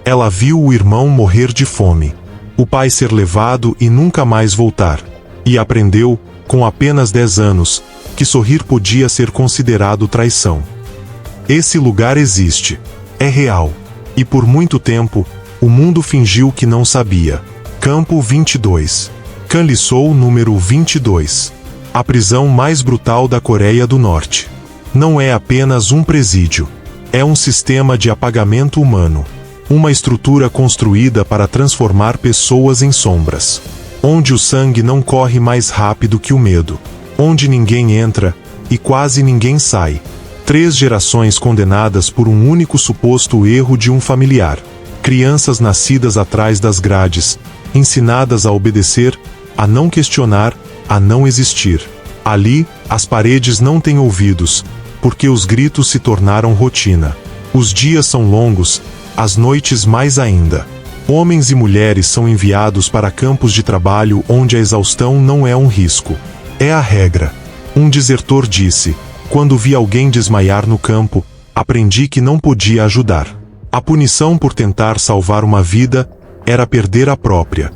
Ela viu o irmão morrer de fome, o pai ser levado e nunca mais voltar. E aprendeu, com apenas 10 anos, que sorrir podia ser considerado traição. Esse lugar existe. É real. E por muito tempo, o mundo fingiu que não sabia. Campo 22. Kanlisou número 22. A prisão mais brutal da Coreia do Norte. Não é apenas um presídio. É um sistema de apagamento humano. Uma estrutura construída para transformar pessoas em sombras. Onde o sangue não corre mais rápido que o medo. Onde ninguém entra e quase ninguém sai. 3 gerações condenadas por um único suposto erro de um familiar. Crianças nascidas atrás das grades, ensinadas a obedecer, a não questionar, a não existir. Ali, as paredes não têm ouvidos, porque os gritos se tornaram rotina. Os dias são longos, as noites mais ainda. Homens e mulheres são enviados para campos de trabalho onde a exaustão não é um risco. É a regra. Um desertor disse: quando vi alguém desmaiar no campo, aprendi que não podia ajudar. A punição por tentar salvar uma vida era perder a própria.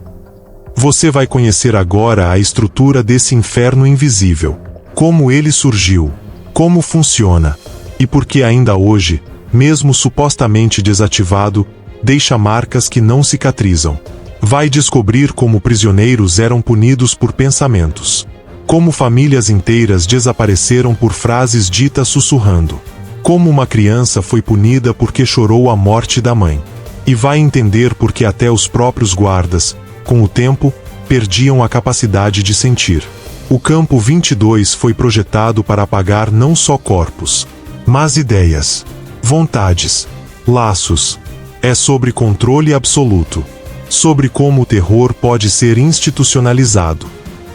Você vai conhecer agora a estrutura desse inferno invisível. Como ele surgiu, como funciona, e por que ainda hoje, mesmo supostamente desativado, deixa marcas que não cicatrizam. Vai descobrir como prisioneiros eram punidos por pensamentos. Como famílias inteiras desapareceram por frases ditas sussurrando. Como uma criança foi punida porque chorou a morte da mãe. E vai entender por que até os próprios guardas, com o tempo, perdiam a capacidade de sentir. O Campo 22 foi projetado para apagar não só corpos, mas ideias, vontades, laços. É sobre controle absoluto. Sobre como o terror pode ser institucionalizado.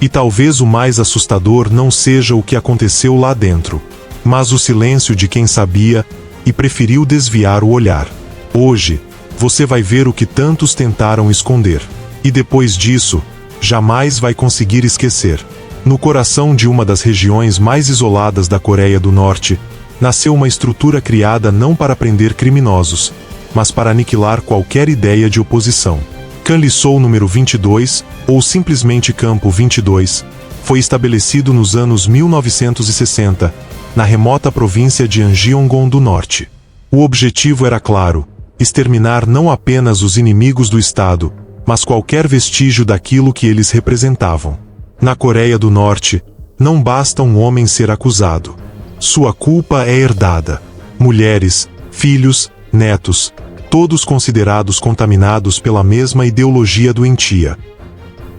E talvez o mais assustador não seja o que aconteceu lá dentro, mas o silêncio de quem sabia e preferiu desviar o olhar. Hoje, você vai ver o que tantos tentaram esconder. E depois disso, jamais vai conseguir esquecer. No coração de uma das regiões mais isoladas da Coreia do Norte, nasceu uma estrutura criada não para prender criminosos, mas para aniquilar qualquer ideia de oposição. Kanlisou número 22, ou simplesmente Campo 22, foi estabelecido nos anos 1960, na remota província de Anjeongon do Norte. O objetivo era claro: exterminar não apenas os inimigos do Estado, mas qualquer vestígio daquilo que eles representavam. Na Coreia do Norte, não basta um homem ser acusado. Sua culpa é herdada. Mulheres, filhos, netos, todos considerados contaminados pela mesma ideologia doentia.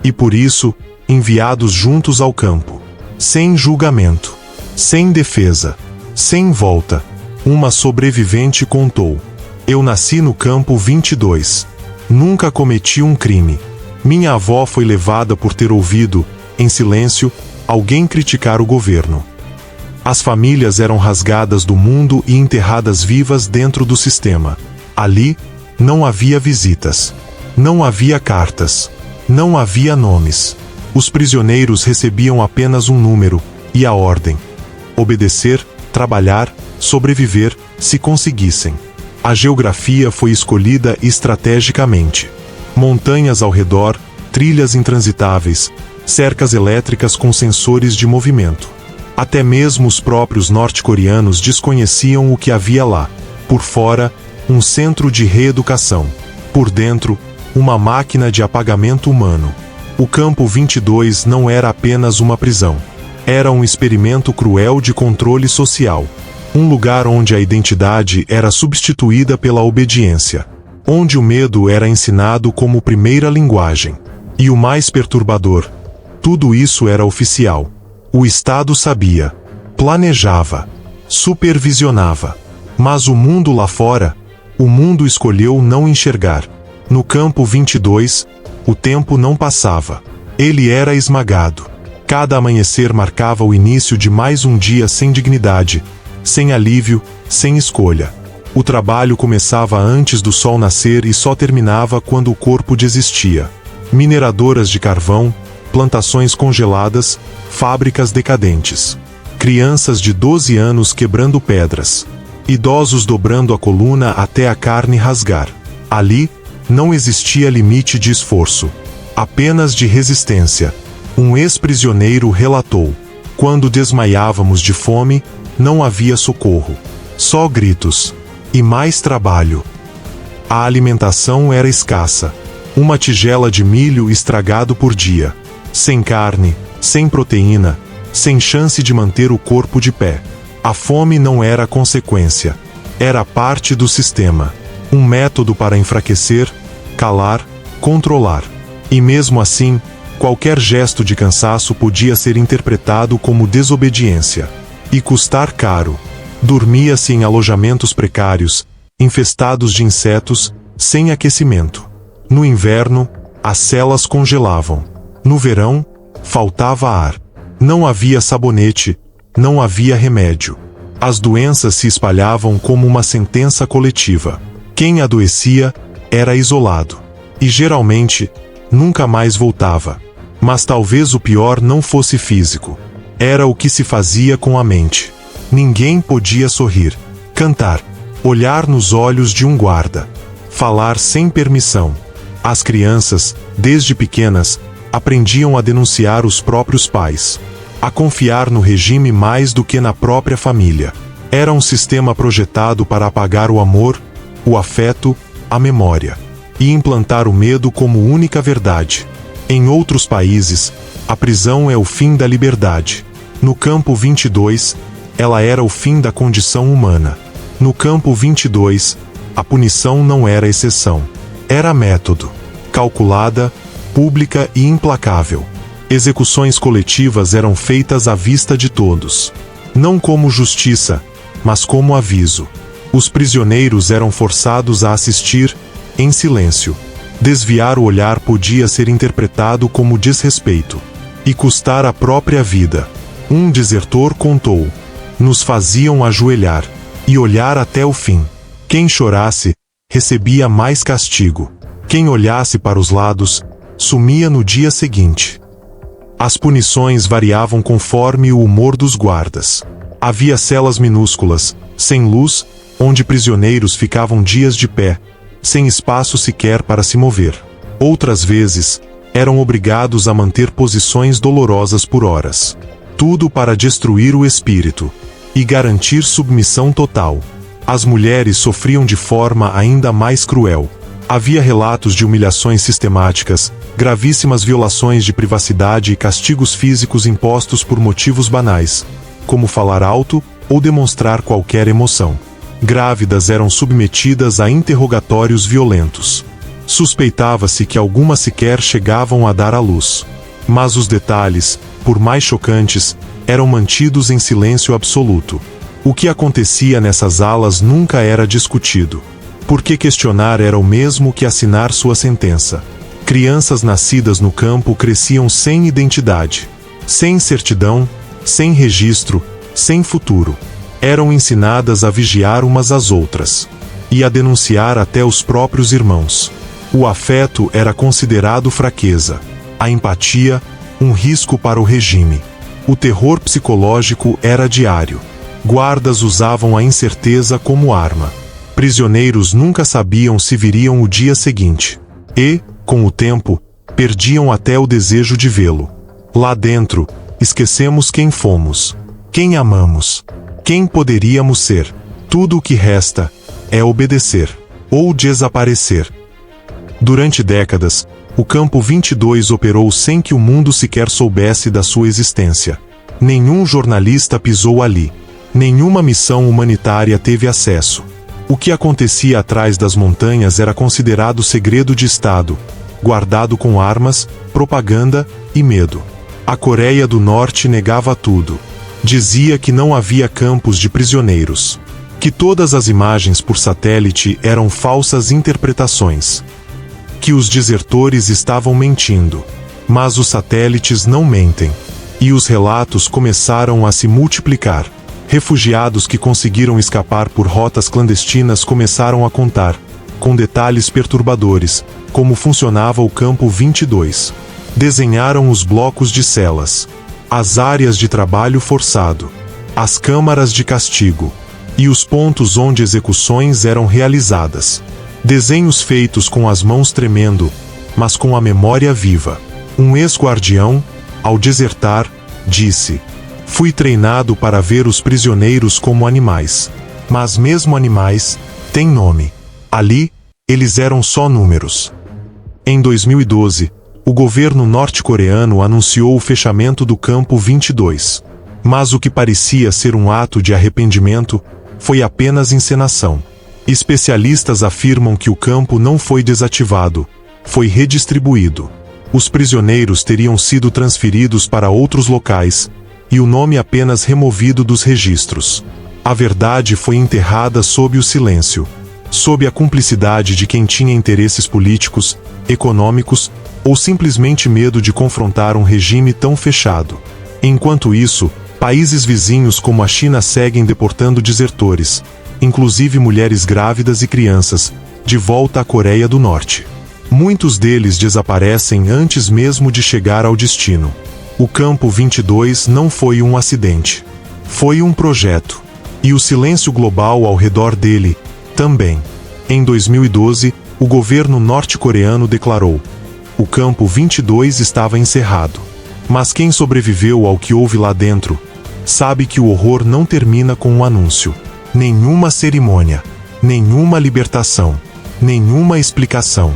E por isso, enviados juntos ao campo. Sem julgamento. Sem defesa. Sem volta. Uma sobrevivente contou: eu nasci no Campo 22. Nunca cometi um crime. Minha avó foi levada por ter ouvido, em silêncio, alguém criticar o governo. As famílias eram rasgadas do mundo e enterradas vivas dentro do sistema. Ali, não havia visitas. Não havia cartas. Não havia nomes. Os prisioneiros recebiam apenas um número, e a ordem: obedecer, trabalhar, sobreviver, se conseguissem. A geografia foi escolhida estrategicamente. Montanhas ao redor, trilhas intransitáveis, cercas elétricas com sensores de movimento. Até mesmo os próprios norte-coreanos desconheciam o que havia lá. Por fora, um centro de reeducação. Por dentro, uma máquina de apagamento humano. O Campo 22 não era apenas uma prisão. Era um experimento cruel de controle social. Um lugar onde a identidade era substituída pela obediência. Onde o medo era ensinado como primeira linguagem. E o mais perturbador: tudo isso era oficial. O Estado sabia, planejava, supervisionava. Mas o mundo lá fora, o mundo escolheu não enxergar. No Campo 22, o tempo não passava. Ele era esmagado. Cada amanhecer marcava o início de mais um dia sem dignidade, sem alívio, sem escolha. O trabalho começava antes do sol nascer e só terminava quando o corpo desistia. Mineradoras de carvão, plantações congeladas, fábricas decadentes. Crianças de 12 anos quebrando pedras. Idosos dobrando a coluna até a carne rasgar. Ali, não existia limite de esforço, apenas de resistência. Um ex-prisioneiro relatou: quando desmaiávamos de fome, não havia socorro, só gritos e mais trabalho. A alimentação era escassa. Uma tigela de milho estragado por dia. Sem carne, sem proteína, sem chance de manter o corpo de pé. A fome não era consequência. Era parte do sistema. Um método para enfraquecer, calar, controlar. E mesmo assim, qualquer gesto de cansaço podia ser interpretado como desobediência. E custar caro. Dormia-se em alojamentos precários, infestados de insetos, sem aquecimento. No inverno, as celas congelavam. No verão, faltava ar. Não havia sabonete, não havia remédio. As doenças se espalhavam como uma sentença coletiva. Quem adoecia era isolado. E geralmente, nunca mais voltava. Mas talvez o pior não fosse físico. Era o que se fazia com a mente. Ninguém podia sorrir, cantar, olhar nos olhos de um guarda, falar sem permissão. As crianças, desde pequenas, aprendiam a denunciar os próprios pais, a confiar no regime mais do que na própria família. Era um sistema projetado para apagar o amor, o afeto, a memória, e implantar o medo como única verdade. Em outros países, a prisão é o fim da liberdade. No campo 22, ela era o fim da condição humana. No campo 22, a punição não era exceção. Era método, calculada, pública e implacável. Execuções coletivas eram feitas à vista de todos. Não como justiça, mas como aviso. Os prisioneiros eram forçados a assistir, em silêncio. Desviar o olhar podia ser interpretado como desrespeito. E custar a própria vida. Um desertor contou: nos faziam ajoelhar e olhar até o fim. Quem chorasse, recebia mais castigo. Quem olhasse para os lados, sumia no dia seguinte. As punições variavam conforme o humor dos guardas. Havia celas minúsculas, sem luz, onde prisioneiros ficavam dias de pé, sem espaço sequer para se mover. Outras vezes, eram obrigados a manter posições dolorosas por horas. Tudo para destruir o espírito e garantir submissão total. As mulheres sofriam de forma ainda mais cruel. Havia relatos de humilhações sistemáticas, gravíssimas violações de privacidade e castigos físicos impostos por motivos banais, como falar alto ou demonstrar qualquer emoção. Grávidas eram submetidas a interrogatórios violentos. Suspeitava-se que algumas sequer chegavam a dar à luz. Mas os detalhes, por mais chocantes, eram mantidos em silêncio absoluto. O que acontecia nessas alas nunca era discutido. Porque questionar era o mesmo que assinar sua sentença. Crianças nascidas no campo cresciam sem identidade, sem certidão, sem registro, sem futuro. Eram ensinadas a vigiar umas às outras e a denunciar até os próprios irmãos. O afeto era considerado fraqueza, a empatia, um risco para o regime. O terror psicológico era diário. Guardas usavam a incerteza como arma. Prisioneiros nunca sabiam se viriam o dia seguinte. E, com o tempo, perdiam até o desejo de vê-lo. Lá dentro, esquecemos quem fomos, quem amamos, quem poderíamos ser. Tudo o que resta é obedecer ou desaparecer. Durante décadas, o Campo 22 operou sem que o mundo sequer soubesse da sua existência. Nenhum jornalista pisou ali. Nenhuma missão humanitária teve acesso. O que acontecia atrás das montanhas era considerado segredo de Estado, guardado com armas, propaganda e medo. A Coreia do Norte negava tudo. Dizia que não havia campos de prisioneiros. Que todas as imagens por satélite eram falsas interpretações. Que os desertores estavam mentindo. Mas os satélites não mentem. E os relatos começaram a se multiplicar. Refugiados que conseguiram escapar por rotas clandestinas começaram a contar, com detalhes perturbadores, como funcionava o Campo 22. Desenharam os blocos de celas, as áreas de trabalho forçado, as câmaras de castigo, e os pontos onde execuções eram realizadas. Desenhos feitos com as mãos tremendo, mas com a memória viva. Um ex-guardião, ao desertar, disse: "Fui treinado para ver os prisioneiros como animais. Mas mesmo animais têm nome. Ali, eles eram só números." Em 2012, o governo norte-coreano anunciou o fechamento do Campo 22. Mas o que parecia ser um ato de arrependimento foi apenas encenação. Especialistas afirmam que o campo não foi desativado, foi redistribuído. Os prisioneiros teriam sido transferidos para outros locais, e o nome apenas removido dos registros. A verdade foi enterrada sob o silêncio, sob a cumplicidade de quem tinha interesses políticos, econômicos, ou simplesmente medo de confrontar um regime tão fechado. Enquanto isso, países vizinhos como a China seguem deportando desertores, inclusive mulheres grávidas e crianças, de volta à Coreia do Norte. Muitos deles desaparecem antes mesmo de chegar ao destino. O Campo 22 não foi um acidente. Foi um projeto. E o silêncio global ao redor dele, também. Em 2012, o governo norte-coreano declarou: o Campo 22 estava encerrado. Mas quem sobreviveu ao que houve lá dentro, sabe que o horror não termina com um anúncio. Nenhuma cerimônia, nenhuma libertação, nenhuma explicação.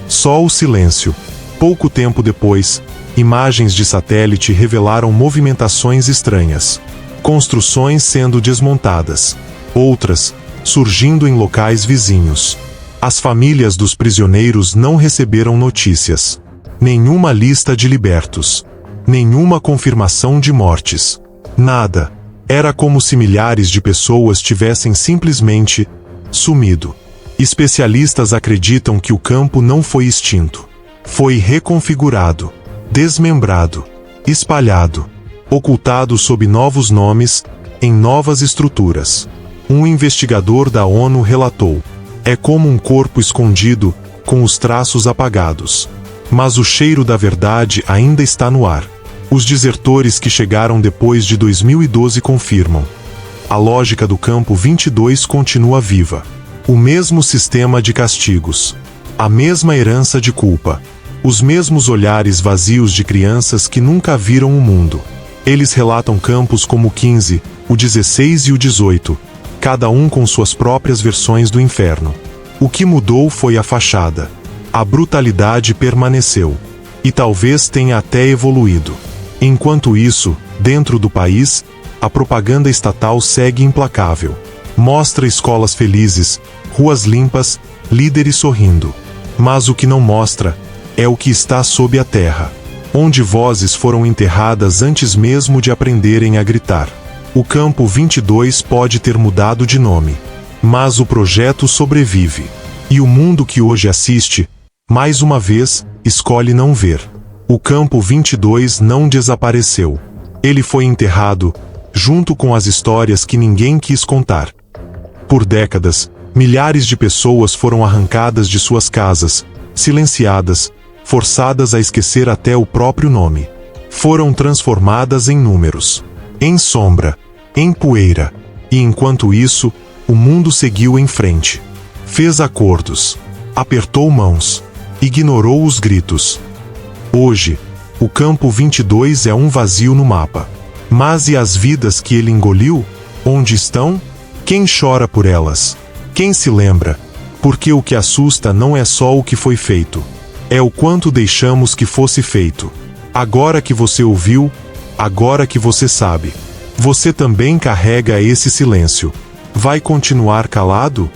Só o silêncio. Pouco tempo depois, imagens de satélite revelaram movimentações estranhas. Construções sendo desmontadas. Outras, surgindo em locais vizinhos. As famílias dos prisioneiros não receberam notícias. Nenhuma lista de libertos. Nenhuma confirmação de mortes. Nada. Era como se milhares de pessoas tivessem simplesmente sumido. Especialistas acreditam que o campo não foi extinto. Foi reconfigurado, desmembrado, espalhado, ocultado sob novos nomes, em novas estruturas. Um investigador da ONU relatou: é como um corpo escondido, com os traços apagados. Mas o cheiro da verdade ainda está no ar. Os desertores que chegaram depois de 2012 confirmam. A lógica do Campo 22 continua viva. O mesmo sistema de castigos. A mesma herança de culpa. Os mesmos olhares vazios de crianças que nunca viram o mundo. Eles relatam campos como o 15, o 16 e o 18, cada um com suas próprias versões do inferno. O que mudou foi a fachada. A brutalidade permaneceu. E talvez tenha até evoluído. Enquanto isso, dentro do país, a propaganda estatal segue implacável. Mostra escolas felizes, ruas limpas, líderes sorrindo. Mas o que não mostra é o que está sob a terra, onde vozes foram enterradas antes mesmo de aprenderem a gritar. O Campo 22 pode ter mudado de nome, mas o projeto sobrevive. E o mundo que hoje assiste, mais uma vez, escolhe não ver. O Campo 22 não desapareceu. Ele foi enterrado, junto com as histórias que ninguém quis contar. Por décadas, milhares de pessoas foram arrancadas de suas casas, silenciadas, forçadas a esquecer até o próprio nome. Foram transformadas em números, em sombra, em poeira. E enquanto isso, o mundo seguiu em frente. Fez acordos, apertou mãos, ignorou os gritos. Hoje, o Campo 22 é um vazio no mapa. Mas e as vidas que ele engoliu? Onde estão? Quem chora por elas? Quem se lembra? Porque o que assusta não é só o que foi feito. É o quanto deixamos que fosse feito. Agora que você ouviu, agora que você sabe, você também carrega esse silêncio. Vai continuar calado?